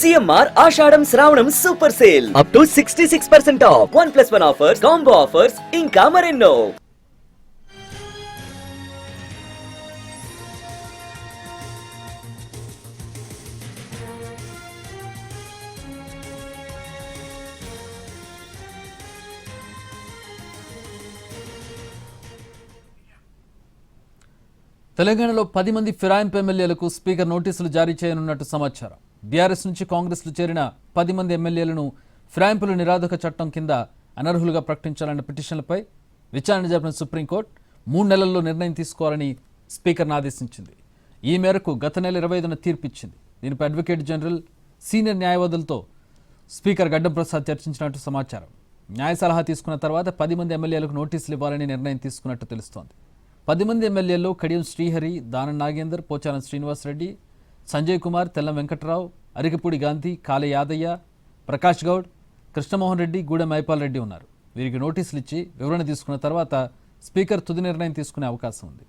CMR ఆషాఢం శ్రావణం super sale up to 66% of 1+1 offers, combo offers ఇంకా మరెన్నో. తెలంగాణలో 10 మంది ఫిరాయింపు ఎమ్మెల్యేలకు స్పీకర్ నోటీసులు జారీ చేయనున్నట్టు సమాచారం. బీఆర్ఎస్ నుంచి కాంగ్రెస్లో చేరిన 10 మంది ఎమ్మెల్యేలను ఫిరాయింపుల నిరోధక చట్టం కింద అనర్హులుగా ప్రకటించాలన్న పిటిషన్లపై విచారణ జరిపిన సుప్రీంకోర్టు 3 నెలల్లో నిర్ణయం తీసుకోవాలని స్పీకర్ను ఆదేశించింది. ఈ మేరకు గత నెల 25న తీర్పిచ్చింది. దీనిపై అడ్వకేట్ జనరల్ సీనియర్ న్యాయవాదులతో స్పీకర్ గడ్డం ప్రసాద్ చర్చించినట్టు సమాచారం. న్యాయ సలహా తీసుకున్న తర్వాత 10 మంది ఎమ్మెల్యేలకు నోటీసులు ఇవ్వాలని నిర్ణయం తీసుకున్నట్టు తెలుస్తోంది. 10 మంది ఎమ్మెల్యేల్లో కడియం శ్రీహరి, దానం నాగేందర్, పోచారం శ్రీనివాసరెడ్డి, సంజయ్ కుమార్, తెల్లం వెంకట్రావు, అరికపూడి గాంధీ, కాళే యాదయ్య, ప్రకాష్ గౌడ్, కృష్ణమోహన్ రెడ్డి, గూడెం మైపాల్ రెడ్డి ఉన్నారు. వీరికి నోటీసులు ఇచ్చి వివరణ తీసుకున్న తర్వాత స్పీకర్ తుది నిర్ణయం తీసుకునే అవకాశం ఉంది.